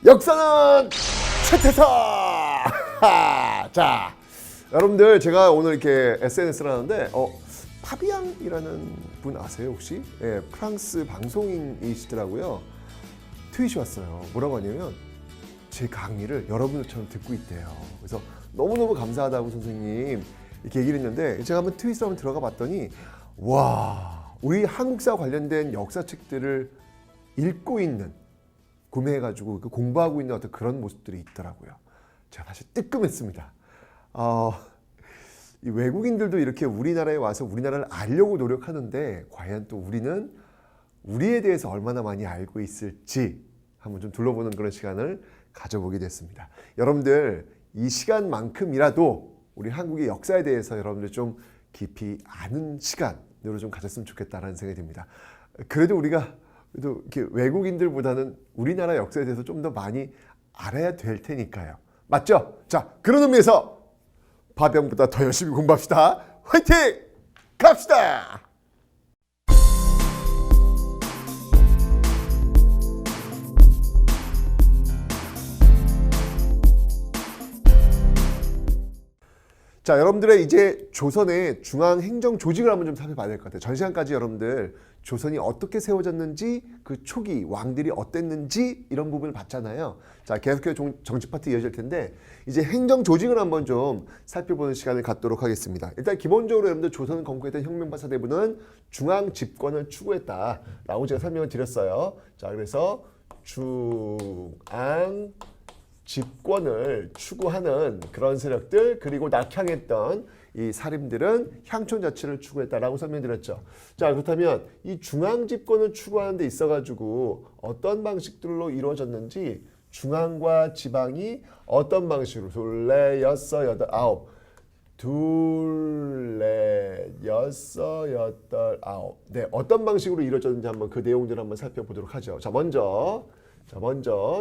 역사는 최태사! 자, 여러분들 제가 오늘 이렇게 SNS를 하는데 파비앙이라는 분 아세요 혹시? 예, 프랑스 방송인이시더라고요. 트윗이 왔어요. 뭐라고 하냐면 제 강의를 여러분들처럼 듣고 있대요. 그래서 너무너무 감사하다고 선생님 이렇게 얘기를 했는데 제가 한번 트윗을 한번 들어가 봤더니 와, 우리 한국사 관련된 역사책들을 읽고 있는, 구매해가지고 공부하고 있는 어떤 그런 모습들이 있더라고요. 제가 사실 뜨끔했습니다. 이 외국인들도 이렇게 우리나라에 와서 우리나라를 알려고 노력하는데 과연 또 우리는 우리에 대해서 얼마나 많이 알고 있을지 한번 좀 둘러보는 그런 시간을 가져보게 됐습니다. 여러분들 이 시간만큼이라도 우리 한국의 역사에 대해서 여러분들 좀 깊이 아는 시간으로 좀 가졌으면 좋겠다라는 생각이 듭니다. 그래도 우리가 이렇게 외국인들보다는 우리나라 역사에 대해서 좀 더 많이 알아야 될 테니까요. 맞죠? 자, 그런 의미에서 파병보다 더 열심히 공부합시다. 화이팅! 갑시다! 자, 여러분들의 이제 조선의 중앙행정 조직을 한번 좀 살펴봐야 될 것 같아요. 전 시간까지 여러분들 조선이 어떻게 세워졌는지, 그 초기 왕들이 어땠는지 이런 부분을 봤잖아요. 자, 계속해서 정치 파트 이어질 텐데 이제 행정 조직을 한번 좀 살펴보는 시간을 갖도록 하겠습니다. 일단 기본적으로 여러분들 조선을 건국했던 혁명파사 대부는 중앙 집권을 추구했다라고 제가 설명을 드렸어요. 자, 그래서 중앙 집권을 추구하는 그런 세력들, 그리고 낙향했던 이 사림들은 향촌 자치를 추구했다라고 설명드렸죠. 자, 그렇다면 이 중앙 집권을 추구하는 데 있어가지고 어떤 방식들로 이루어졌는지, 중앙과 지방이 어떤 방식으로 둘레, 여섯, 여덟, 아홉, 둘레, 여섯, 여덟, 아홉, 네, 어떤 방식으로 이루어졌는지 한번 그 내용들을 한번 살펴보도록 하죠. 자, 먼저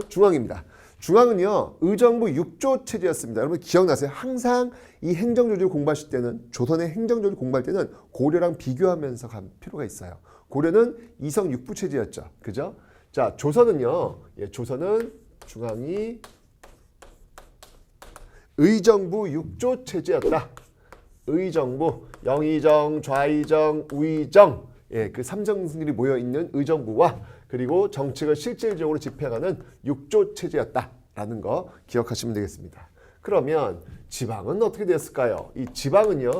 중앙입니다. 중앙은요, 의정부 6조 체제였습니다. 여러분 기억나세요? 항상 이 행정조직을 공부하실 때는, 조선의 행정조직을 공부할 때는 고려랑 비교하면서 갈 필요가 있어요. 고려는 이성 6부 체제였죠. 그죠? 자, 조선은요, 조선은 중앙이 의정부 6조 체제였다. 의정부, 영의정, 좌의정, 우의정, 그 삼정승들이 모여있는 의정부와 그리고 정책을 실질적으로 집행하는 6조 체제였다라는 거 기억하시면 되겠습니다. 그러면 지방은 어떻게 되었을까요? 이 지방은요,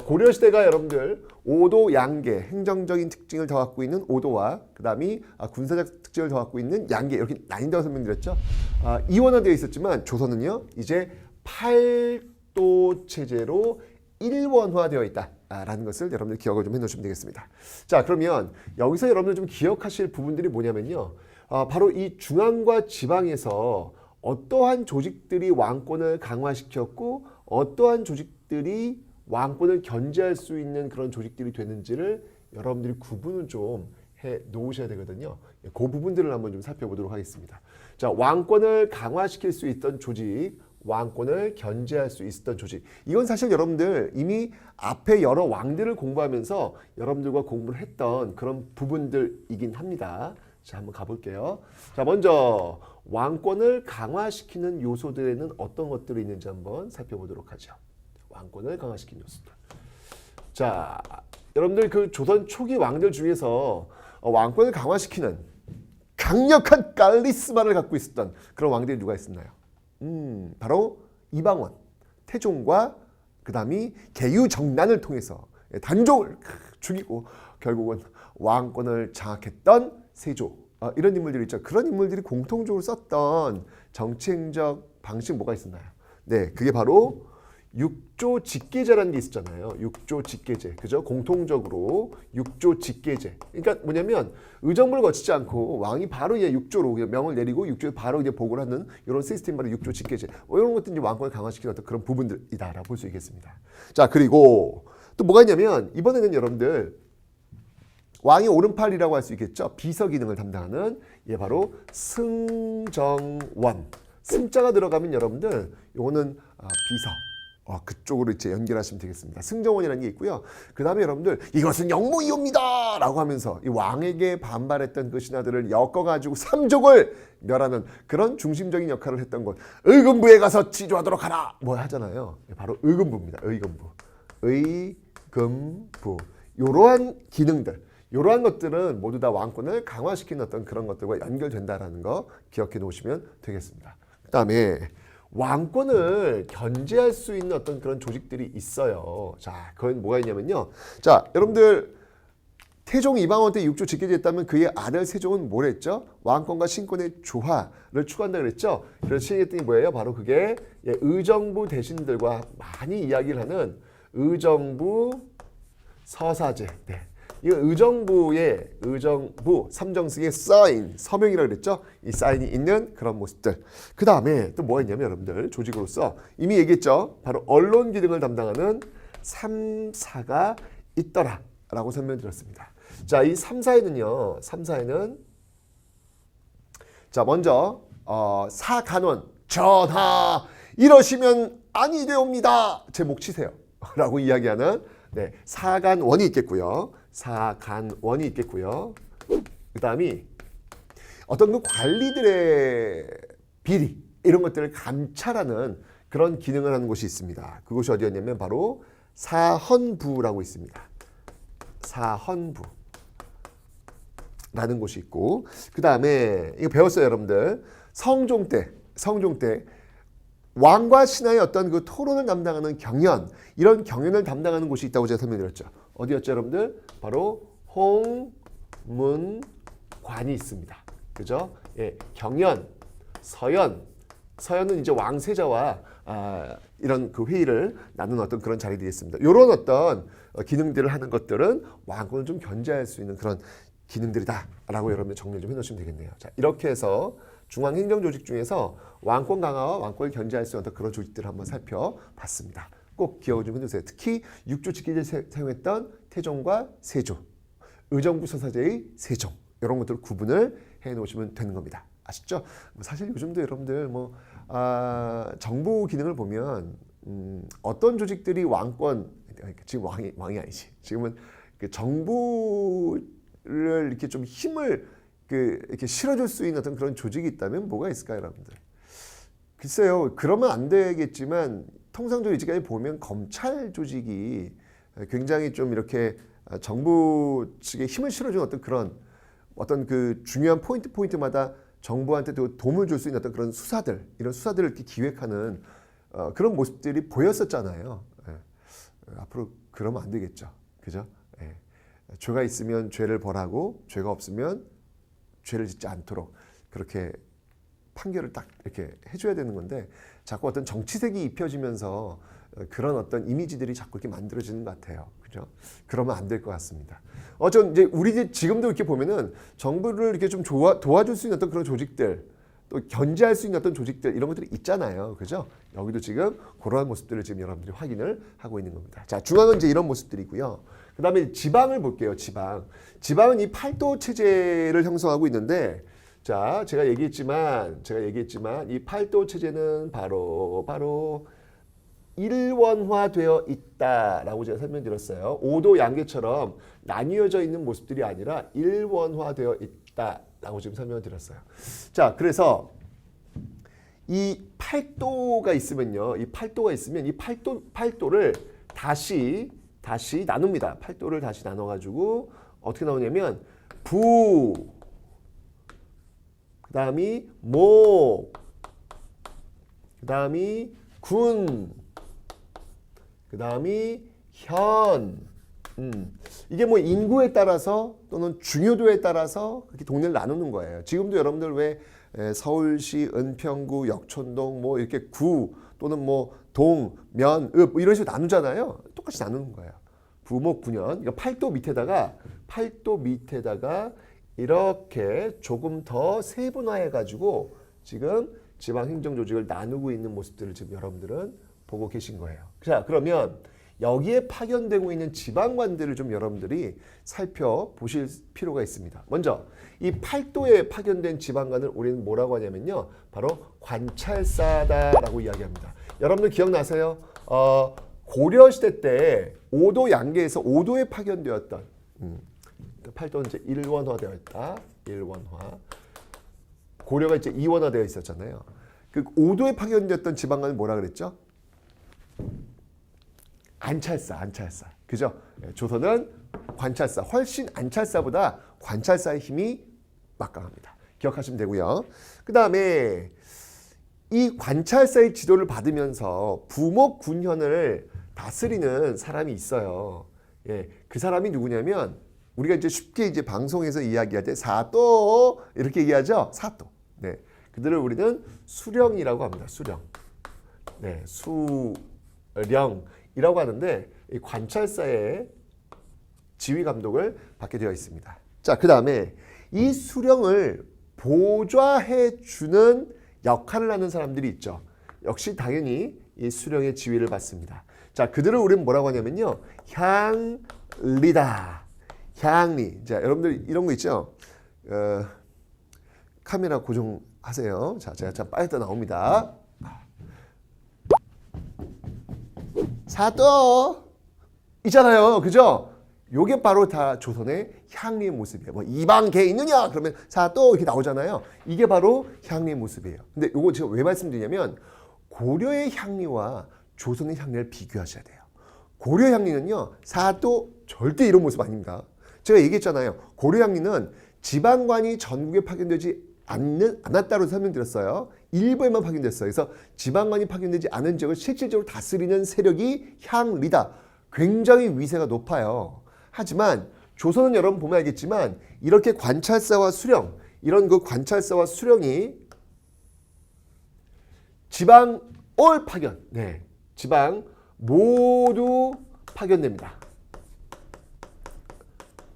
고려시대가 여러분들 오도 양계, 행정적인 특징을 더 갖고 있는 오도와 그 다음이 군사적 특징을 더 갖고 있는 양계, 이렇게 나뉜다고 설명드렸죠. 이원화되어 있었지만 조선은요, 이제 8도 체제로 일원화되어 있다 라는 것을 여러분들 기억을 좀 해놓으시면 되겠습니다. 자, 그러면 여기서 여러분들 좀 기억하실 부분들이 뭐냐면요, 바로 이 중앙과 지방에서 어떠한 조직들이 왕권을 강화시켰고 어떠한 조직들이 왕권을 견제할 수 있는 그런 조직들이 되는지를 여러분들이 구분을 좀 해 놓으셔야 되거든요. 그 부분들을 한번 좀 살펴보도록 하겠습니다. 자, 왕권을 강화시킬 수 있던 조직, 왕권을 견제할 수 있었던 조직, 이건 사실 여러분들 이미 앞에 여러 왕들을 공부하면서 여러분들과 공부를 했던 그런 부분들이긴 합니다. 자, 한번 가볼게요. 자, 먼저 왕권을 강화시키는 요소들에는 어떤 것들이 있는지 한번 살펴보도록 하죠. 왕권을 강화시키는 요소들. 자, 여러분들 그 조선 초기 왕들 중에서 왕권을 강화시키는 강력한 카리스마를 갖고 있었던 그런 왕들이 누가 있었나요? 바로 이방원, 태종과 그 다음이 계유정난을 통해서 단종을 죽이고 결국은 왕권을 장악했던 세조, 이런 인물들이 있죠. 그런 인물들이 공통적으로 썼던 정치행적 방식 뭐가 있었나요? 네, 그게 바로 6조 직계제라는 게 있었잖아요. 6조 직계제, 그죠? 공통적으로 6조 직계제. 그러니까 뭐냐면 의정부를 거치지 않고 왕이 바로 이제 6조로 그냥 명을 내리고 6조에 바로 이제 보고를 하는 이런 시스템, 바로 6조 직계제. 이런 것들이 이제 왕권을 강화시키는 어떤 그런 부분들이다라고 볼 수 있겠습니다. 자, 그리고 또 뭐가 있냐면 이번에는 여러분들 왕의 오른팔이라고 할 수 있겠죠. 비서 기능을 담당하는 바로 승정원. 승자가 들어가면 여러분들 요거는 비서. 그쪽으로 이제 연결하시면 되겠습니다. 승정원이라는 게 있고요. 그 다음에 여러분들 이것은 영무이옵니다 라고 하면서 이 왕에게 반발했던 그 신하들을 엮어가지고 삼족을 멸하는 그런 중심적인 역할을 했던 곳. 의금부에 가서 지조하도록 하라 뭐 하잖아요. 바로 의금부입니다. 의금부. 이러한 기능들, 이러한 것들은 모두 다 왕권을 강화시키는 어떤 그런 것들과 연결된다라는 거 기억해 놓으시면 되겠습니다. 그 다음에 왕권을 견제할 수 있는 어떤 그런 조직들이 있어요. 자, 그건 뭐가 있냐면요. 자, 여러분들 태종 이방원 때 6조 집계됐다면 그의 아들 세종은 뭘 했죠? 왕권과 신권의 조화를 추구한다 그랬죠? 그래서 시행했더니 뭐예요? 바로 그게 의정부 대신들과 많이 이야기를 하는 의정부 서사제. 네. 이거 의정부 삼정승의 사인, 서명이라고 그랬죠? 이 사인이 있는 그런 모습들. 그 다음에 또 뭐가 있냐면 여러분들 조직으로서 이미 얘기했죠? 바로 언론 기능을 담당하는 3사가 있더라 라고 설명드렸습니다. 자, 이 3사에는요. 3사에는 자, 먼저 사간원 전하 이러시면 아니 되옵니다. 제 목 치세요 라고 이야기하는 사간원이 있겠고요. 사간원이 있겠고요. 그 다음이 어떤 그 관리들의 비리 이런 것들을 감찰하는 그런 기능을 하는 곳이 있습니다. 그곳이 어디였냐면 바로 사헌부라고 있습니다. 사헌부라는 곳이 있고 그 다음에 이거 배웠어요 여러분들. 성종 때 왕과 신하의 어떤 그 토론을 담당하는 경연 이런 경연을 담당하는 곳이 있다고 제가 설명드렸죠. 어디였죠 여러분들? 바로 홍문관이 있습니다. 그죠? 예, 경연, 서연은 이제 왕세자와 이런 그 회의를 나누는 어떤 그런 자리들이 있습니다. 이런 어떤 기능들을 하는 것들은 왕권을 좀 견제할 수 있는 그런 기능들이다라고 여러분들 정리를 좀 해놓으시면 되겠네요. 자, 이렇게 해서 중앙행정조직 중에서 왕권 강화와 왕권을 견제할 수 있는 어떤 그런 조직들을 한번 살펴봤습니다. 꼭 기억을 좀 해두세요. 특히 6조 직계제를 사용했던 태종과 세조, 의정부 서사제의 세종 이런 것들을 구분을 해놓으시면 되는 겁니다. 아시죠? 사실 요즘도 여러분들 정부 기능을 보면 어떤 조직들이 왕권 지금 왕이 아니지. 지금은 그 정부를 이렇게 좀 힘을 이렇게 실어줄 수 있는 어떤 그런 조직이 있다면 뭐가 있을까요, 여러분들? 글쎄요, 그러면 안 되겠지만 통상적으로 이제까지 보면 검찰 조직이 굉장히 좀 이렇게 정부 측에 힘을 실어주는 어떤 그런 어떤 그 중요한 포인트마다 정부한테 도움을 줄 수 있는 어떤 그런 수사들, 이런 수사들을 이렇게 기획하는 그런 모습들이 보였었잖아요. 앞으로 그러면 안 되겠죠, 그죠? 죄가 있으면 죄를 벌하고 죄가 없으면 죄를 짓지 않도록 그렇게 판결을 딱 이렇게 해줘야 되는 건데 자꾸 어떤 정치색이 입혀지면서 그런 어떤 이미지들이 자꾸 이렇게 만들어지는 것 같아요. 그죠? 그러면 안 될 것 같습니다. 이제 우리 지금도 이렇게 보면은 정부를 이렇게 좀 도와줄 수 있는 어떤 그런 조직들, 또 견제할 수 있는 어떤 조직들 이런 것들이 있잖아요. 그죠? 여기도 지금 그러한 모습들을 지금 여러분들이 확인을 하고 있는 겁니다. 자, 중앙은 이제 이런 모습들이고요. 그 다음에 지방을 볼게요. 지방은 이 팔도 체제를 형성하고 있는데, 자, 제가 얘기했지만 이 팔도 체제는 바로 일원화되어 있다라고 제가 설명드렸어요. 5도 양계처럼 나뉘어져 있는 모습들이 아니라 일원화되어 있다라고 지금 설명드렸어요. 자, 그래서 이 팔도가 있으면요, 이 팔도를 다시 나눕니다. 팔도를 다시 나눠가지고 어떻게 나오냐면 부, 그 다음이 목, 그 다음이 군, 그 다음이 현. 이게 뭐 인구에 따라서 또는 중요도에 따라서 그렇게 동네를 나누는 거예요. 지금도 여러분들 왜 서울시, 은평구, 역촌동 뭐 이렇게 구 또는 뭐 동, 면, 읍 뭐 이런 식으로 나누잖아요. 똑같이 나누는 거예요. 부목, 군현. 이거 팔도 밑에다가 이렇게 조금 더 세분화해가지고 지금 지방행정조직을 나누고 있는 모습들을 지금 여러분들은 보고 계신 거예요. 자, 그러면 여기에 파견되고 있는 지방관들을 좀 여러분들이 살펴보실 필요가 있습니다. 먼저 이 팔도에 파견된 지방관을 우리는 뭐라고 하냐면요, 바로 관찰사다라고 이야기합니다. 여러분들 기억나세요? 고려 시대 때 5도 양계에서 5도에 파견되었던 8도는 이제 일원화되어 있다. 일원화. 고려가 이제 이원화되어 있었잖아요. 그 5도에 파견되었던 지방관은 뭐라 그랬죠? 안찰사. 그죠? 조선은 관찰사, 훨씬 안찰사보다 관찰사의 힘이 막강합니다. 기억하시면 되고요. 그 다음에 이 관찰사의 지도를 받으면서 부목군현을 다스리는 사람이 있어요. 예, 그 사람이 누구냐면 우리가 이제 쉽게 이제 방송에서 이야기할 때 사또 이렇게 얘기하죠. 사또. 네, 그들을 우리는 수령이라고 합니다. 수령. 네, 수령이라고 하는데 이 관찰사의 지휘 감독을 받게 되어 있습니다. 자, 그 다음에 이 수령을 보좌해 주는 역할을 하는 사람들이 있죠. 역시 당연히 이 수령의 지휘를 받습니다. 자, 그들을 우리는 뭐라고 하냐면요. 향리다. 향리. 자, 여러분들 이런 거 있죠. 카메라 고정하세요. 자, 제가 빨리 또 나옵니다. 사또 있잖아요. 그죠? 요게 바로 다 조선의 향리의 모습이에요. 뭐 이방계 있느냐? 그러면 사또 이렇게 나오잖아요. 이게 바로 향리의 모습이에요. 근데 요거 제가 왜 말씀드리냐면 고려의 향리와 조선의 향리를 비교하셔야 돼요. 고려 향리는요. 사또 절대 이런 모습 아닙니다. 제가 얘기했잖아요. 고려 향리는 지방관이 전국에 파견되지 않았다고 설명드렸어요. 일부에만 파견됐어요. 그래서 지방관이 파견되지 않은 지역을 실질적으로 다스리는 세력이 향리다. 굉장히 위세가 높아요. 하지만 조선은 여러분 보면 알겠지만 이렇게 관찰사와 수령, 이런 그 관찰사와 수령이 지방 올 파견, 네, 지방 모두 파견됩니다.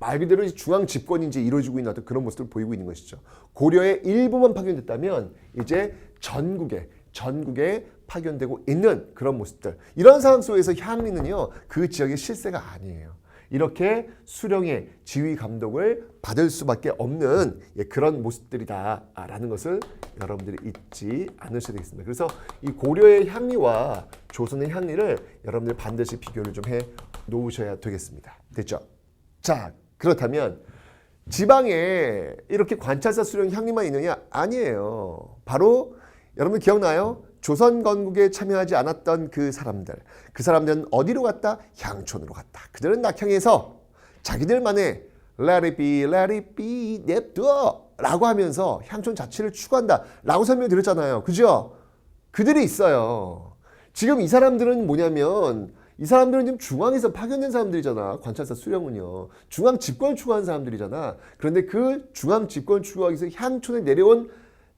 말 그대로 중앙 집권이 이제 이루어지고 있는 어떤 그런 모습을 보이고 있는 것이죠. 고려의 일부만 파견됐다면 이제 전국에 파견되고 있는 그런 모습들. 이런 상황 속에서 향리는요, 그 지역의 실세가 아니에요. 이렇게 수령의 지휘 감독을 받을 수밖에 없는 그런 모습들이다라는 것을 여러분들이 잊지 않으셔야 되겠습니다. 그래서 이 고려의 향리와 조선의 향리를 여러분들 반드시 비교를 좀 해 놓으셔야 되겠습니다. 됐죠? 자, 그렇다면 지방에 이렇게 관찰사 수령 향리만 있느냐? 아니에요. 바로 여러분 기억나요? 조선 건국에 참여하지 않았던 그 사람들은 어디로 갔다? 향촌으로 갔다. 그들은 낙향에서 자기들만의 let it be, 냅둬 라고 하면서 향촌 자체를 추구한다 라고 설명드렸잖아요. 그죠? 그들이 있어요. 지금 이 사람들은 뭐냐면 이 사람들은 지금 중앙에서 파견된 사람들이잖아. 관찰사 수령은요. 중앙 집권을 추구하는 사람들이잖아. 그런데 그 중앙 집권을 추구하기 위해서 향촌에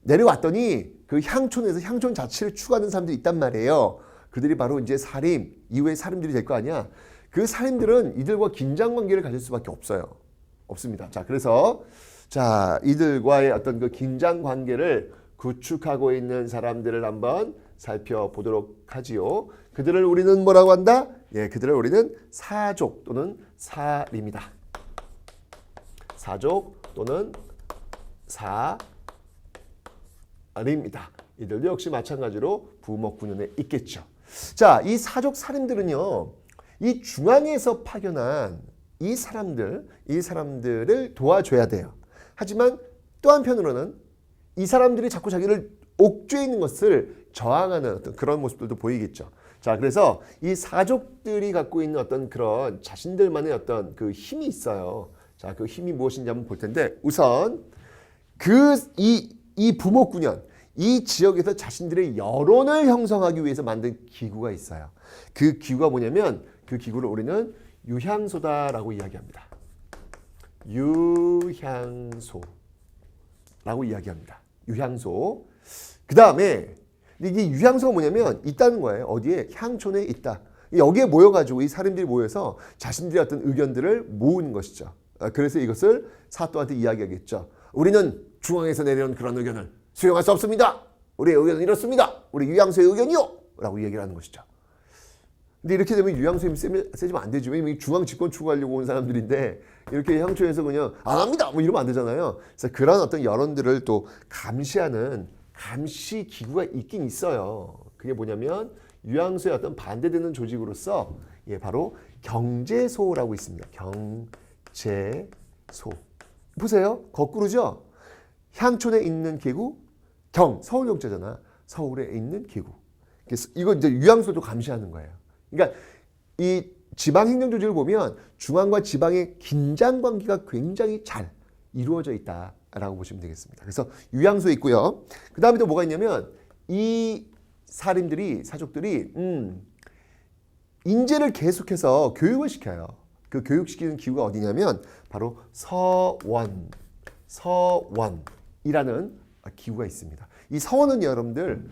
내려왔더니 그 향촌에서 향촌 자체를 추구하는 사람들이 있단 말이에요. 그들이 바로 이제 사림, 이후의 사림들이 될 거 아니야. 그 사림들은 이들과 긴장 관계를 가질 수밖에 없습니다. 자, 그래서 자, 이들과의 어떤 그 긴장 관계를 구축하고 있는 사람들을 한번 살펴보도록 하지요. 그들을 우리는 뭐라고 한다? 예, 그들을 우리는 사족 또는 사림이다. 사족 또는 사림이다. 이들도 역시 마찬가지로 부목군현에 있겠죠. 자, 이 사족 사림들은요, 이 중앙에서 파견한 이 사람들을 도와줘야 돼요. 하지만 또 한편으로는 이 사람들이 자꾸 자기를 옥죄에 있는 것을 저항하는 어떤 그런 모습들도 보이겠죠. 자, 그래서 이 사족들이 갖고 있는 어떤 그런 자신들만의 어떤 그 힘이 있어요. 자, 그 힘이 무엇인지 한번 볼 텐데, 우선 이 부목군현, 이 지역에서 자신들의 여론을 형성하기 위해서 만든 기구가 있어요. 그 기구가 뭐냐면 그 기구를 우리는 유향소다라고 이야기합니다. 유향소라고 이야기합니다. 유향소. 그 다음에 이게 유향소가 뭐냐면 있다는 거예요. 어디에? 향촌에 있다. 여기에 모여가지고 이 사람들이 모여서 자신들의 어떤 의견들을 모으는 것이죠. 그래서 이것을 사또한테 이야기하겠죠. 우리는 중앙에서 내려온 그런 의견을 수용할 수 없습니다. 우리의 의견은 이렇습니다. 우리 유향소의 의견이요. 라고 얘기를 하는 것이죠. 근데 이렇게 되면 유향소에 세지면 안 되죠. 왜냐면 중앙 집권 추구하려고 온 사람들인데 이렇게 향초에서 그냥 안 합니다. 뭐 이러면 안 되잖아요. 그래서 그런 어떤 여론들을 또 감시하는 감시 기구가 있긴 있어요. 그게 뭐냐면 유양소의 어떤 반대되는 조직으로서 바로 경제소라고 있습니다. 경제소. 보세요. 거꾸로죠. 향촌에 있는 기구, 서울 경제잖아. 서울에 있는 기구. 그래서 이거 이제 유양소도 감시하는 거예요. 그러니까 이 지방 행정 조직을 보면 중앙과 지방의 긴장 관계가 굉장히 잘 이루어져 있다라고 보시면 되겠습니다. 그래서 유양소에 있고요. 그 다음에 또 뭐가 있냐면 이 사족들이 인재를 계속해서 교육을 시켜요. 그 교육시키는 기구가 어디냐면 바로 서원이라는 기구가 있습니다. 이 서원은 여러분들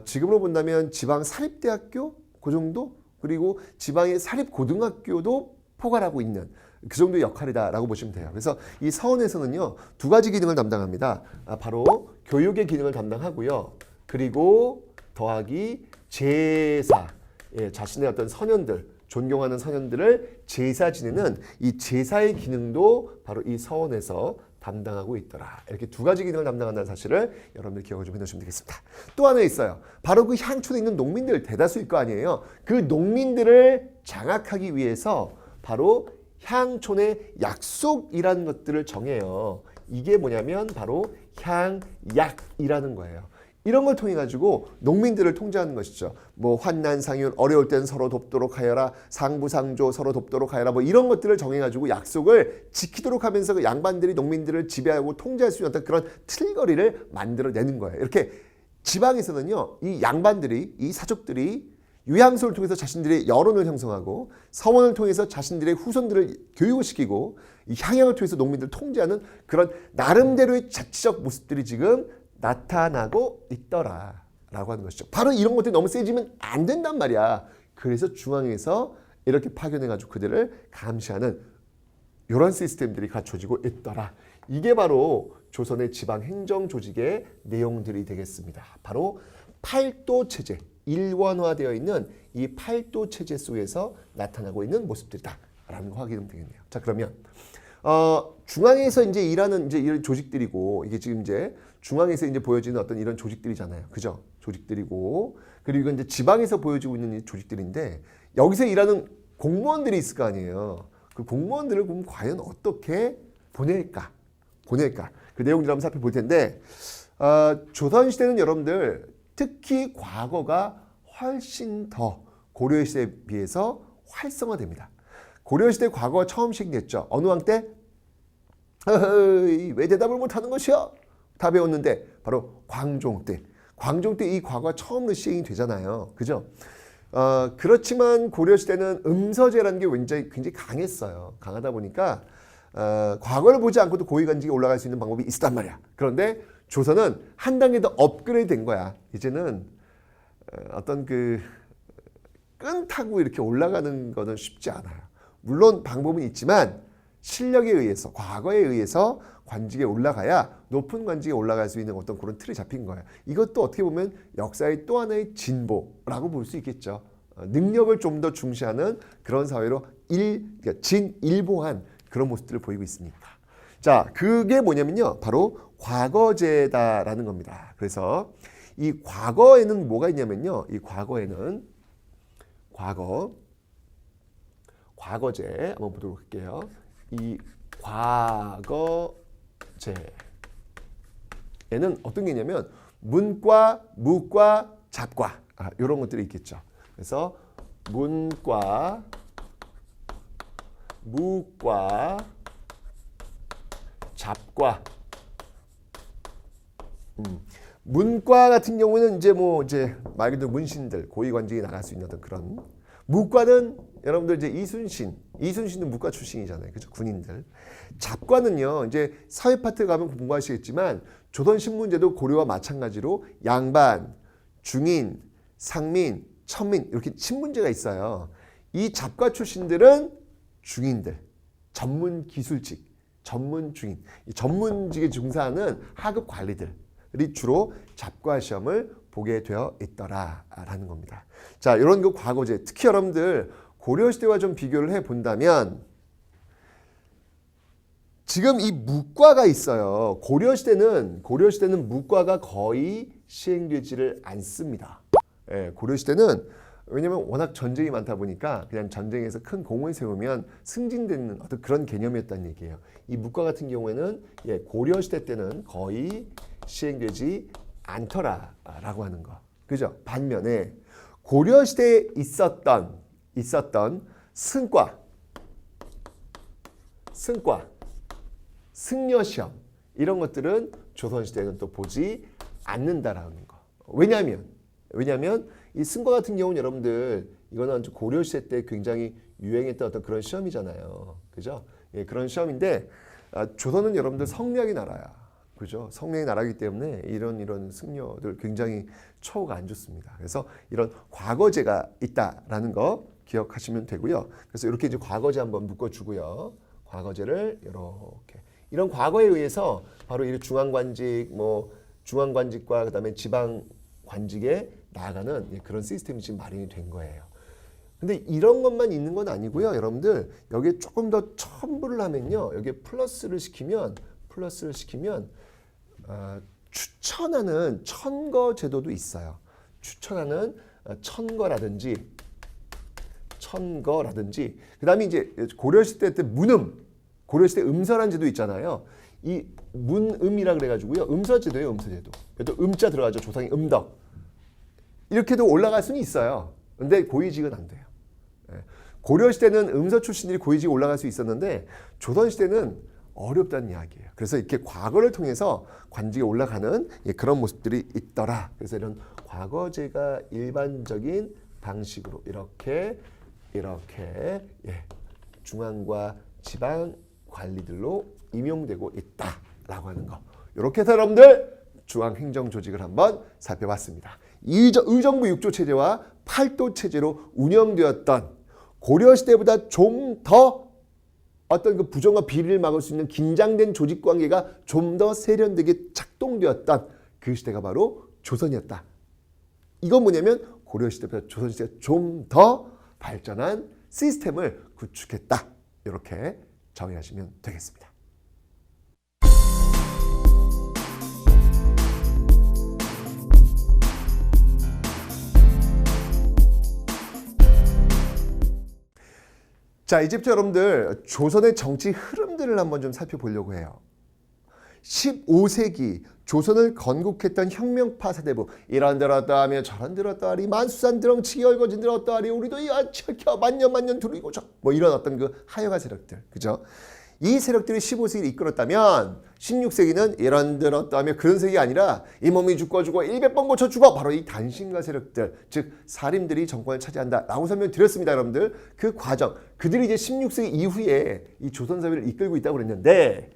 지금으로 본다면 지방 사립대학교 그 정도, 그리고 지방의 사립고등학교도 포괄하고 있는 그 정도의 역할이다라고 보시면 돼요. 그래서 이 서원에서는요 2가지 기능을 담당합니다. 바로 교육의 기능을 담당하고요. 그리고 더하기 제사, 자신의 어떤 선현들, 존경하는 선현들을 제사 지내는 이 제사의 기능도 바로 이 서원에서 담당하고 있더라. 이렇게 2가지 기능을 담당한다는 사실을 여러분들 기억을 좀 해놓으시면 되겠습니다. 또 하나 있어요. 바로 그 향촌에 있는 농민들 대다수일 거 아니에요. 그 농민들을 장악하기 위해서 바로 향촌의 약속이라는 것들을 정해요. 이게 뭐냐면 바로 향약이라는 거예요. 이런 걸 통해 가지고 농민들을 통제하는 것이죠. 뭐 환난 상윤, 어려울 땐 서로 돕도록 하여라, 상부상조 서로 돕도록 하여라, 뭐 이런 것들을 정해 가지고 약속을 지키도록 하면서 그 양반들이 농민들을 지배하고 통제할 수 있는 어떤 그런 틀거리를 만들어내는 거예요. 이렇게 지방에서는요, 이 양반들이, 이 사족들이 유양소를 통해서 자신들의 여론을 형성하고 서원을 통해서 자신들의 후손들을 교육을 시키고 이 향약을 통해서 농민들을 통제하는 그런 나름대로의 자치적 모습들이 지금 나타나고 있더라라고 하는 것이죠. 바로 이런 것들이 너무 세지면 안 된단 말이야. 그래서 중앙에서 이렇게 파견해가지고 그들을 감시하는 이런 시스템들이 갖춰지고 있더라. 이게 바로 조선의 지방 행정 조직의 내용들이 되겠습니다. 바로 팔도 체제, 일원화되어 있는 이 팔도 체제 속에서 나타나고 있는 모습들이다라는 거 확인하면 되겠네요. 자, 그러면 중앙에서 이제 일하는 이제 이런 조직들이고, 이게 지금 이제 중앙에서 이제 보여지는 어떤 이런 조직들이잖아요. 그죠? 조직들이고, 그리고 이건 이제 지방에서 보여지고 있는 이 조직들인데, 여기서 일하는 공무원들이 있을 거 아니에요. 그 공무원들을 그럼 과연 어떻게 보낼까? 그 내용들을 한번 살펴볼 텐데, 조선시대는 여러분들 특히 과거가 훨씬 더 고려시대에 비해서 활성화됩니다. 고려시대 과거가 처음 시행됐죠. 어느 왕 때? 왜 대답을 못하는 것이야? 다 배웠는데 바로 광종 때. 광종 때 이 과거가 처음으로 시행이 되잖아요. 그죠? 그렇지만 고려시대는 음서제라는 게 굉장히 강했어요. 강하다 보니까 과거를 보지 않고도 고위관직에 올라갈 수 있는 방법이 있었단 말이야. 그런데 조선은 한 단계 더 업그레이드 된 거야. 이제는 어떤 그 끈 타고 이렇게 올라가는 거는 쉽지 않아요. 물론 방법은 있지만 실력에 의해서, 과거에 의해서 관직에 올라가야 높은 관직에 올라갈 수 있는 어떤 그런 틀이 잡힌 거예요. 이것도 어떻게 보면 역사의 또 하나의 진보라고 볼 수 있겠죠. 능력을 좀 더 중시하는 그런 사회로 그러니까 진일보한 그런 모습들을 보이고 있습니다. 자, 그게 뭐냐면요. 바로 과거제다라는 겁니다. 그래서 이 과거에는 뭐가 있냐면요. 이 과거에는 과거제 한번 보도록 할게요. 이 과거제에는 어떤 게 있냐면 문과, 무과, 잡과 이런 것들이 있겠죠. 그래서 문과, 무과, 잡과. 문과 같은 경우는 이제 말 그대로 문신들, 고위관직에 나갈 수 있는 어떤 그런. 무과는 여러분들 이제 이순신은 무과 출신이잖아요. 그죠? 군인들. 잡과는요, 이제 사회 파트 가면 공부하시겠지만 조선 신문제도 고려와 마찬가지로 양반, 중인, 상민, 천민 이렇게 신문제가 있어요. 이 잡과 출신들은 중인들, 전문 기술직, 전문 중인, 이 전문직에 종사하는 하급 관리들이 주로 잡과 시험을 보게 되어 있더라라는 겁니다. 자, 이런 그 과거제, 특히 여러분들 고려시대와 좀 비교를 해본다면 지금 이 무과가 있어요. 고려시대는 무과가 거의 시행되지를 않습니다. 고려시대는 왜냐면 워낙 전쟁이 많다 보니까 그냥 전쟁에서 큰 공을 세우면 승진되는 어떤 그런 개념이었다는 얘기예요. 이 묵과 같은 경우에는 고려 시대 때는 거의 시행되지 않더라라고 하는 거. 그죠? 반면에 고려 시대에 있었던 승과, 승려 시험 이런 것들은 조선 시대에는 또 보지 않는다라는 거. 왜냐하면 이 승과 같은 경우는 여러분들 이거는 고려 시대 때 굉장히 유행했던 어떤 그런 시험이잖아요. 그죠? 그런 시험인데 조선은 여러분들 성리학의 나라야. 그죠? 성리학의 나라이기 때문에 이런 승려들 굉장히 처우가 안 좋습니다. 그래서 이런 과거제가 있다라는 거 기억하시면 되고요. 그래서 이렇게 이제 과거제 한번 묶어주고요. 과거제를 이렇게 이런 과거에 의해서 바로 이 중앙관직과 그다음에 지방관직에 나아가는 그런 시스템이 지금 마련이 된 거예요. 근데 이런 것만 있는 건 아니고요. 여러분들 여기에 조금 더 첨부를 하면요. 여기에 플러스를 시키면 추천하는 천거 제도도 있어요. 추천하는 천거라든지 그다음에 이제 고려시대 때 고려시대 음서란 제도 있잖아요. 이 문음이라 그래가지고요. 음서제도예요. 음서제도. 또 음자 들어가죠. 조상의 음덕. 이렇게도 올라갈 수는 있어요. 근데 고위직은 안 돼요. 고려시대는 음서 출신들이 고위직에 올라갈 수 있었는데 조선시대는 어렵다는 이야기예요. 그래서 이렇게 과거를 통해서 관직에 올라가는 그런 모습들이 있더라. 그래서 이런 과거제가 일반적인 방식으로 이렇게 중앙과 지방 관리들로 임용되고 있다라고 하는 거. 이렇게 해서 여러분들 중앙행정조직을 한번 살펴봤습니다. 의정부 6조 체제와 8도 체제로 운영되었던 고려시대보다 좀 더 어떤 그 부정과 비리를 막을 수 있는 긴장된 조직관계가 좀 더 세련되게 작동되었던 그 시대가 바로 조선이었다. 이건 뭐냐면 고려시대보다 조선시대가 좀 더 발전한 시스템을 구축했다. 이렇게 정의하시면 되겠습니다. 자, 이제부터 여러분들 조선의 정치 흐름들을 한번 좀 살펴보려고 해요. 15세기 조선을 건국했던 혁명파 사대부 이런 들었다 하며 저런 들었다 하리 만수산 드렁치기 얼거진 들었다 하리 우리도 야ቸ켜 만년 두르고 뭐 이런 어떤 그 하여가 세력들 그죠? 이 세력들이 15세기를 이끌었다면 16세기는 이런 들었다 하며 그런 세력이 아니라 이 몸이 죽고 100번 고쳐 죽어 바로 이 단신가 세력들 즉 살인들이 정권을 차지한다 라고 설명드렸습니다. 여러분들 그 과정 그들이 이제 16세기 이후에 이 조선사회를 이끌고 있다고 그랬는데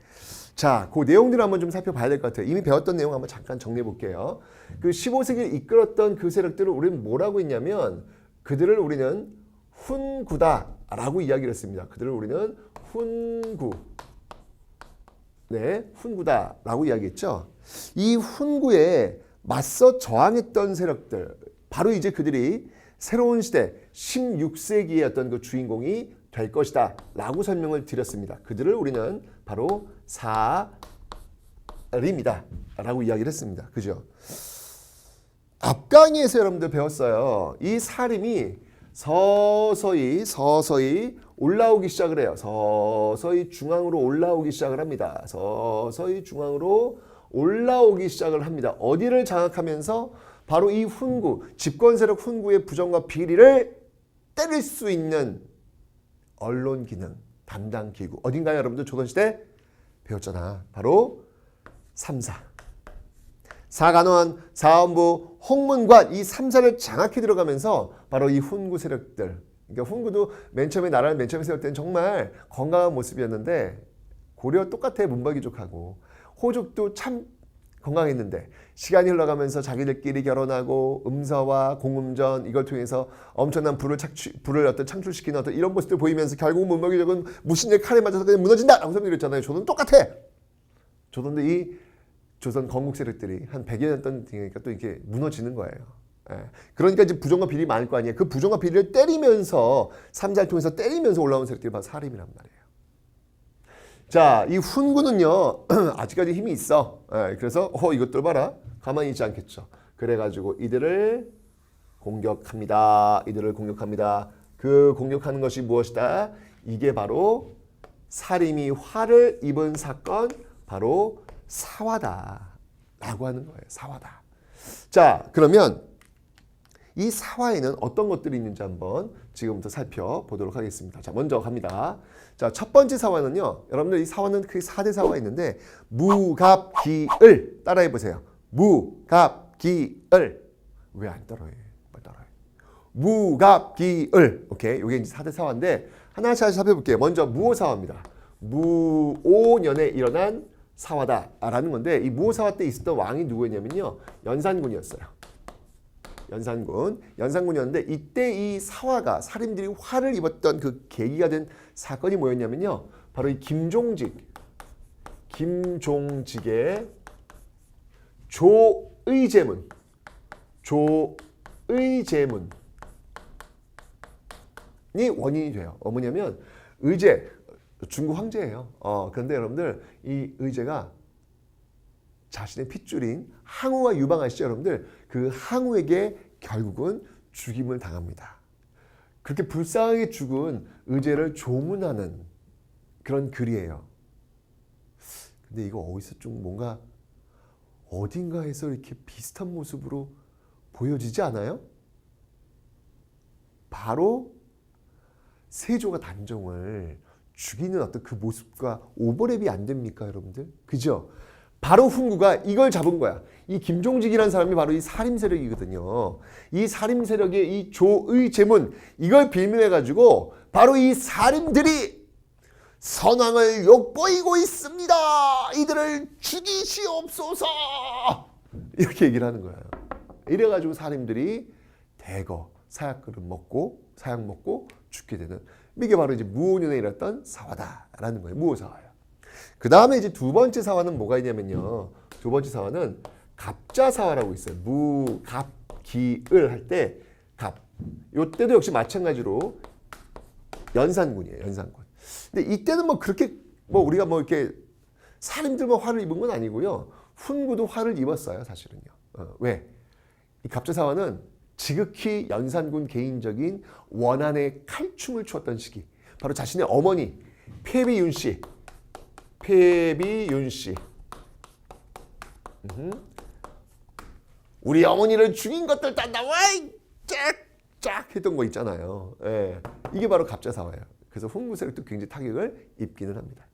자, 그 내용들을 한번 좀 살펴봐야 될 것 같아요. 이미 배웠던 내용 한번 잠깐 정리해 볼게요. 그 15세기를 이끌었던 그 세력들을 우리는 뭐라고 했냐면 그들을 우리는 훈구다라고 이야기를 했습니다. 그들을 우리는 훈구다라고 이야기했죠. 이 훈구에 맞서 저항했던 세력들 바로 이제 그들이 새로운 시대 16세기의 어떤 그 주인공이 될 것이다 라고 설명을 드렸습니다. 그들을 우리는 바로 사림이다 라고 이야기를 했습니다. 그죠? 앞 강의에서 여러분들 배웠어요. 이 사림이 서서히 올라오기 시작을 해요. 서서히 중앙으로 올라오기 시작을 합니다. 서서히 중앙으로 올라오기 시작을 합니다. 어디를 장악하면서 바로 이 훈구, 집권세력 훈구의 부정과 비리를 때릴 수 있는 언론 기능, 담당 기구. 어딘가요, 여러분들? 조선시대 배웠잖아. 바로 3사. 사간원, 사헌부, 홍문관 이 3사를 장악해 들어가면서 바로 이 훈구 세력들. 그러니까 훈구도 나라를 맨 처음에 세울 때는 정말 건강한 모습이었는데 고려 똑같아 문박이족하고 호족도 참 건강했는데 시간이 흘러가면서 자기들끼리 결혼하고 음서와 공음전 이걸 통해서 엄청난 불을 창출시키는 어떤 이런 모습들 보이면서 결국 문박이족은 무신의 칼에 맞아서 그냥 무너진다라고 설명드렸잖아요. 조선은 똑같아. 조선도 이 조선 건국 세력들이 한 100여 년 동안 되니까 또 이렇게 무너지는 거예요. 그러니까 이제 부정과 비리 많을 거 아니에요. 그 부정과 비리를 때리면서 삼자를 통해서 때리면서 올라온 세력들이 바로 사림이란 말이에요. 자, 이 훈구는요 아직까지 힘이 있어. 그래서 이것들 봐라 가만히 있지 않겠죠. 그래가지고 이들을 공격합니다. 이들을 공격합니다. 그 공격하는 것이 무엇이다? 이게 바로 사림이 화를 입은 사건, 바로 사화다 라고 하는 거예요. 사화다. 자, 그러면 이 사화에는 어떤 것들이 있는지 한번 지금부터 살펴보도록 하겠습니다. 자, 먼저 갑니다. 자, 첫 번째 사화는요. 여러분들 이 사화는 크게 4대 사화가 있는데 무갑기을 따라해 보세요. 무갑기을. 왜 안 따라해? 빨리 따라해. 무갑기을. 오케이. 이게 이제 4대 사화인데 하나씩 살펴볼게요. 먼저 무오사화입니다. 무오년에 일어난 사화다라는 건데 이 무오사화 때 있었던 왕이 누구였냐면요. 연산군이었어요. 연산군이었는데 이때 이 사화가 살인들이 화를 입었던 그 계기가 된 사건이 뭐였냐면요. 바로 이 김종직의 조의제문이 원인이 돼요. 뭐냐면 의제, 중국 황제예요. 그런데 여러분들 이 의제가 자신의 핏줄인 항우가 유방하시죠, 여러분들. 그 항우에게 결국은 죽임을 당합니다. 그렇게 불쌍하게 죽은 의제를 조문하는 그런 글이에요. 근데 이거 어디서 좀 뭔가 어딘가에서 이렇게 비슷한 모습으로 보여지지 않아요? 바로 세조가 단종을 죽이는 어떤 그 모습과 오버랩이 안 됩니까, 여러분들? 그죠? 바로 훈구가 이걸 잡은 거야. 이 김종직이라는 사람이 바로 이 살림 세력이거든요. 이 살림 세력의 이 조의제문 이걸 빌미해가지고 바로 이 살림들이 선왕을 욕보이고 있습니다. 이들을 죽이시옵소서. 이렇게 얘기를 하는 거예요. 이래가지고 살림들이 대거 사약 먹고 죽게 되는 이게 바로 이제 무오년에 일었던 사화다라는 거예요. 무오사화예요. 그 다음에 이제 두 번째 사화는 뭐가 있냐면요. 두 번째 사화는 갑자사화라고 있어요. 무갑기을 할 때 갑. 요때도 역시 마찬가지로 연산군이에요. 연산군. 근데 이때는 뭐 그렇게 뭐 우리가 뭐 이렇게 살인들만 화를 입은 건 아니고요. 훈구도 화를 입었어요. 사실은요. 왜? 이 갑자사화는 지극히 연산군 개인적인 원한의 칼춤을 추었던 시기. 바로 자신의 어머니 폐비윤 씨. 우리 어머니를 죽인 것들 다 나와! 쫙쫙 했던 거 있잖아요. 예. 이게 바로 갑자사화예요. 그래서 훈구 세력도 굉장히 타격을 입기는 합니다.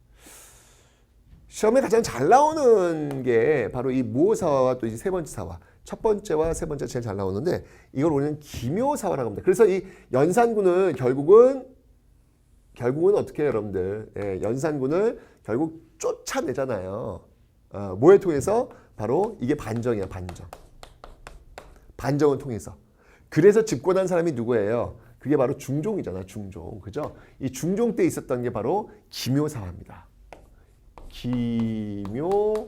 시험에 가장 잘 나오는 게 바로 이 무오사화와 또 이제 세 번째 사화. 첫 번째와 세 번째 제일 잘 나오는데 이걸 우리는 기묘사화라고 합니다. 그래서 이 연산군은 결국은 어떻게 해요, 여러분들? 예, 연산군을 결국 쫓아내잖아요. 뭐에 통해서? 바로 이게 반정이야, 반정. 반정을 통해서. 그래서 집권한 사람이 누구예요? 그게 바로 중종이잖아, 중종. 그죠? 이 중종 때 있었던 게 바로 기묘사화입니다. 기묘사화.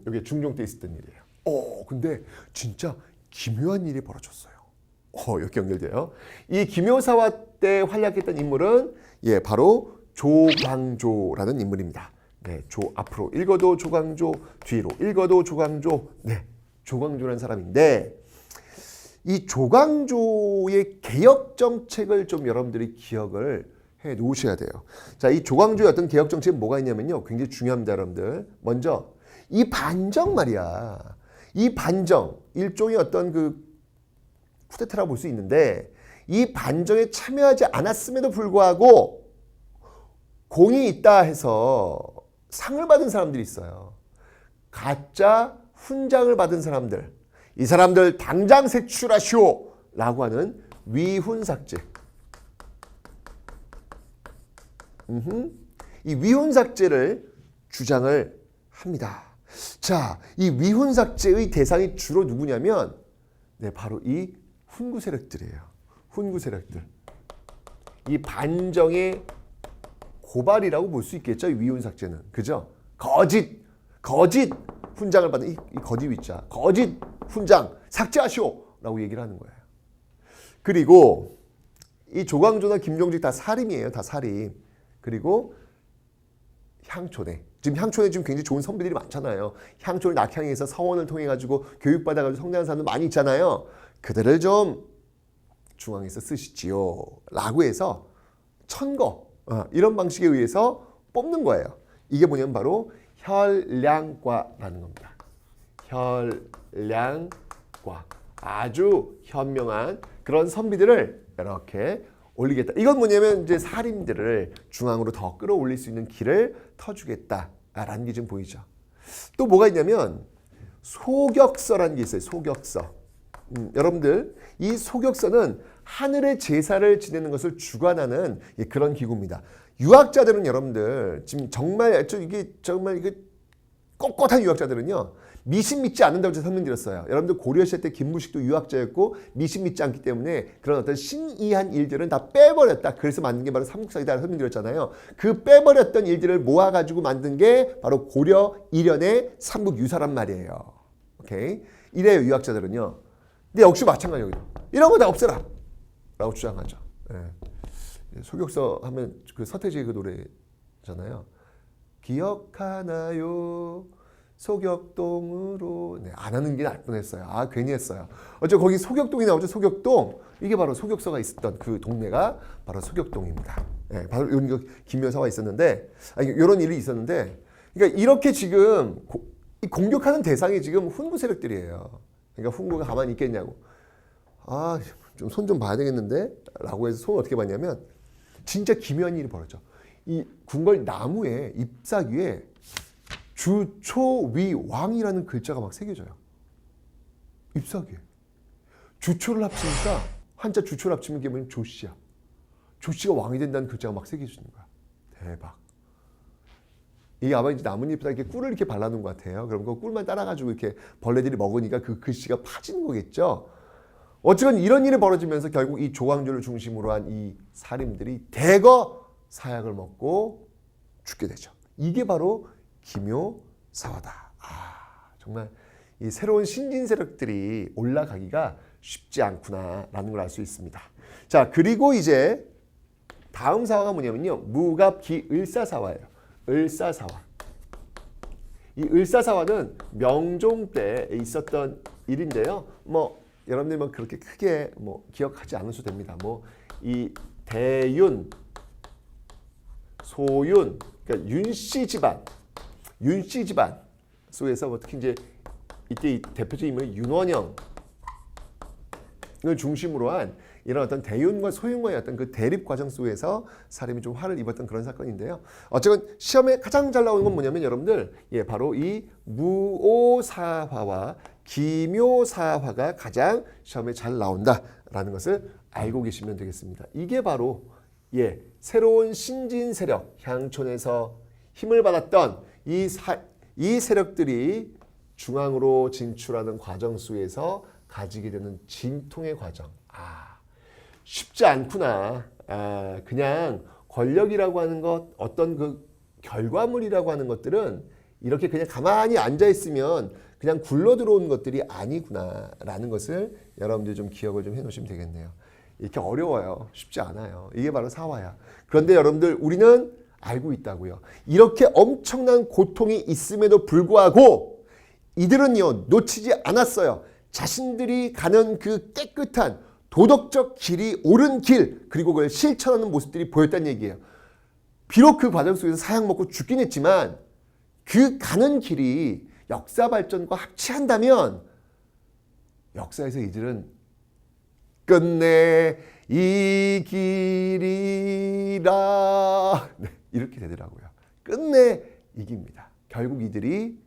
이게 중종 때 있었던 일이에요. 근데 진짜 기묘한 일이 벌어졌어요. 이렇게 연결돼요. 이 기묘사화 때 활약했던 인물은 바로 조광조라는 인물입니다. 네, 앞으로 읽어도 조광조, 뒤로 읽어도 조광조. 네, 조광조라는 사람인데 이 조광조의 개혁 정책을 좀 여러분들이 기억을 해 놓으셔야 돼요. 자, 이 조광조의 어떤 개혁 정책은 뭐가 있냐면요. 굉장히 중요합니다, 여러분들. 먼저 이 반정 말이야. 이 반정 일종의 어떤 그 쿠데타라고 볼 수 있는데 이 반정에 참여하지 않았음에도 불구하고 공이 있다 해서 상을 받은 사람들이 있어요. 가짜 훈장을 받은 사람들. 이 사람들 당장 색출하시오 라고 하는 위훈삭제. 이 위훈삭제를 주장을 합니다. 자, 이 위훈삭제의 대상이 주로 누구냐면 바로 이 훈구 세력들이에요. 훈구 세력들. 이 반정의 고발이라고 볼 수 있겠죠. 이 위훈삭제는. 그죠? 거짓 훈장을 받은 이 거짓 위자. 거짓 훈장 삭제하시오 라고 얘기를 하는 거예요. 그리고 이 조광조나 김종직 다 살인이에요. 다 살인. 그리고 향초대. 지금 향촌에 지금 굉장히 좋은 선비들이 많잖아요. 향촌을 낙향해서 서원을 통해 가지고 교육받아가지고 성장한 사람들 많이 있잖아요. 그들을 좀 중앙에서 쓰시지요. 라고 해서 천거 이런 방식에 의해서 뽑는 거예요. 이게 뭐냐면 바로 혈량과라는 겁니다. 혈량과. 아주 현명한 그런 선비들을 이렇게 올리겠다. 이건 뭐냐면 이제 살인들을 중앙으로 더 끌어올릴 수 있는 길을 터주겠다라는 게 좀 보이죠. 또 뭐가 있냐면 소격서라는 게 있어요. 소격서. 여러분들 이 소격서는 하늘의 제사를 지내는 것을 주관하는 그런 기구입니다. 유학자들은 여러분들 지금 정말 이게 꼿꼿한 유학자들은요. 미신 믿지 않는다고 제가 설명드렸어요. 여러분들 고려시대 때 김무식도 유학자였고 미신 믿지 않기 때문에 그런 어떤 신이한 일들은 다 빼버렸다. 그래서 만든 게 바로 삼국사이다 설명드렸잖아요. 그 빼버렸던 일들을 모아가지고 만든 게 바로 고려 일연의 삼국유사란 말이에요. 오케이? 이래요 유학자들은요. 근데 역시 마찬가지예요. 이런 거 다 없애라 라고 주장하죠. 예. 소격서 하면 그 서태지의 그 노래잖아요. 기억하나요? 소격동으로. 네, 안 하는 게 나을 뻔했어요. 아 괜히 했어요. 어째 거기 소격동이 나오죠. 소격동. 이게 바로 소격서가 있었던 그 동네가 바로 소격동입니다. 네, 바로 이런 김여사가 있었는데 이런 일이 있었는데 그러니까 이렇게 지금 공격하는 대상이 지금 훈구 세력들이에요. 그러니까 훈구가 가만히 있겠냐고. 아 좀 손 좀 봐야 되겠는데 라고 해서 손을 어떻게 봤냐면 진짜 기묘한 일이 벌어져. 이 궁궐 나무에 잎사귀에 주초위왕이라는 글자가 막 새겨져요. 잎사귀에. 주초를 합치니까 한자 주초를 합치면 이게 뭐냐면 조씨야. 조씨가 왕이 된다는 글자가 막 새겨지는 거야. 대박. 이게 아마 이제 나뭇잎에다 이렇게 꿀을 이렇게 발라놓은 것 같아요. 그럼 그 꿀만 따라가지고 이렇게 벌레들이 먹으니까 그 글씨가 파지는 거겠죠. 어쨌건 이런 일이 벌어지면서 결국 이 조광조를 중심으로 한 이 살인들이 대거 사약을 먹고 죽게 되죠. 이게 바로 기묘사화다. 아, 정말 이 새로운 신진 세력들이 올라가기가 쉽지 않구나라는 걸 알 수 있습니다. 자, 그리고 이제 다음 사화가 뭐냐면요. 무갑기을사사화예요. 을사사화. 이 을사사화는 명종 때 있었던 일인데요. 여러분들 그렇게 크게 기억하지 않으셔도 됩니다. 이 대윤, 소윤, 그러니까 윤씨 집안 속에서 특히 이제 이때 대표적인 인물이 윤원영을 중심으로 한 이런 어떤 대윤과 소윤과의 어떤 그 대립 과정 속에서 사람이 좀 화를 입었던 그런 사건인데요. 어쨌든 시험에 가장 잘 나오는 건 뭐냐면 여러분들 바로 이 무오사화와 기묘사화가 가장 시험에 잘 나온다라는 것을 알고 계시면 되겠습니다. 이게 바로 새로운 신진 세력 향촌에서 힘을 받았던 이 세력들이 중앙으로 진출하는 과정 속에서 가지게 되는 진통의 과정. 쉽지 않구나. 그냥 권력이라고 하는 것, 어떤 그 결과물이라고 하는 것들은 이렇게 그냥 가만히 앉아 있으면 그냥 굴러 들어오는 것들이 아니구나라는 것을 여러분들이 좀 기억을 좀 해놓으시면 되겠네요. 이렇게 어려워요. 쉽지 않아요. 이게 바로 사화야. 그런데 여러분들 우리는 알고 있다고요. 이렇게 엄청난 고통이 있음에도 불구하고 이들은요 놓치지 않았어요. 자신들이 가는 그 깨끗한 도덕적 길이 옳은 길 그리고 그걸 실천하는 모습들이 보였다는 얘기예요. 비록 그 과정 속에서 사약 먹고 죽긴 했지만 그 가는 길이 역사 발전과 합치한다면 역사에서 이들은 끝내 이 길이라 이렇게 되더라고요. 끝내 이깁니다. 결국 이들이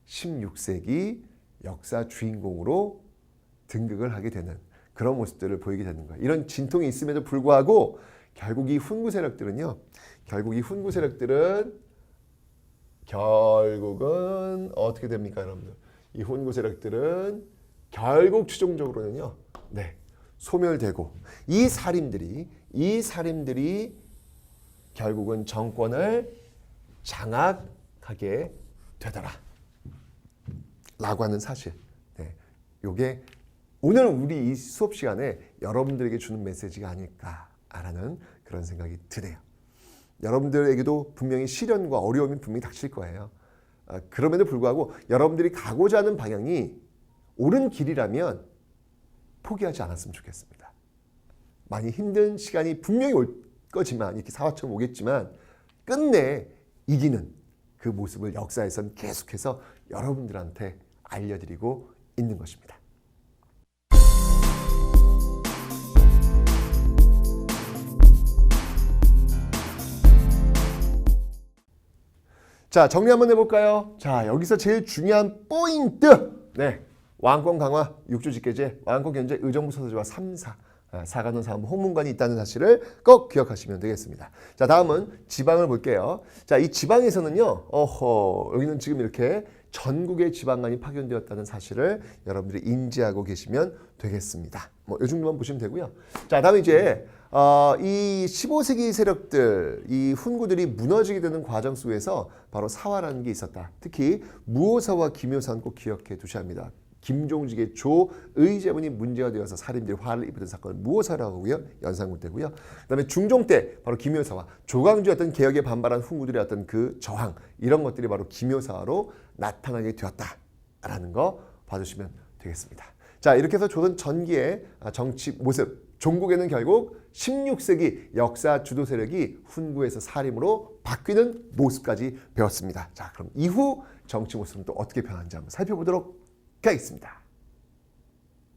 16세기 역사 주인공으로 등극을 하게 되는 그런 모습들을 보이게 되는 거예요. 이런 진통이 있음에도 불구하고 결국 이 훈구 세력들은요. 결국은 어떻게 됩니까, 여러분들? 이 훈구 세력들은 결국 최종적으로는요. 소멸되고 이 살인들이 결국은 정권을 장악하게 되더라. 라고 하는 사실. 요게 오늘 우리 이 수업 시간에 여러분들에게 주는 메시지가 아닐까라는 그런 생각이 드네요. 여러분들에게도 분명히 시련과 어려움이 분명히 닥칠 거예요. 그럼에도 불구하고 여러분들이 가고자 하는 방향이 옳은 길이라면 포기하지 않았으면 좋겠습니다. 많이 힘든 시간이 분명히 올 거지만 이렇게 사화처럼 오겠지만 끝내 이기는 그 모습을 역사에선 계속해서 여러분들한테 알려드리고 있는 것입니다. 자, 정리 한번 해볼까요? 자, 여기서 제일 중요한 포인트. 네, 왕권 강화, 6조 직계제, 왕권 견제, 의정부 소서지와 3사. 사관원 사무 홍문관이 있다는 사실을 꼭 기억하시면 되겠습니다. 자, 다음은 지방을 볼게요. 자, 이 지방에서는요, 여기는 지금 이렇게 전국의 지방관이 파견되었다는 사실을 여러분들이 인지하고 계시면 되겠습니다. 뭐, 이 정도만 보시면 되고요. 자, 다음에 이제 이 15세기 세력들, 이 훈구들이 무너지게 되는 과정 속에서 바로 사화라는 게 있었다. 특히 무오사와 김효사는 꼭 기억해 두셔야 합니다. 김종직의 조의제문이 문제가 되어서 살인들이 화를 입었던 사건을 무오사라고 하고요. 연산군 때고요. 그다음에 중종 때 바로 김효사와 조광조의 어떤 개혁에 반발한 훈구들의 어떤 그 저항 이런 것들이 바로 김효사로 나타나게 되었다라는 거 봐주시면 되겠습니다. 자, 이렇게 해서 조선 전기의 정치 모습, 종국에는 결국 16세기 역사 주도 세력이 훈구에서 살림으로 바뀌는 모습까지 배웠습니다. 자, 그럼 이후 정치 모습은 또 어떻게 변하는지 한번 살펴보도록 하겠습니다.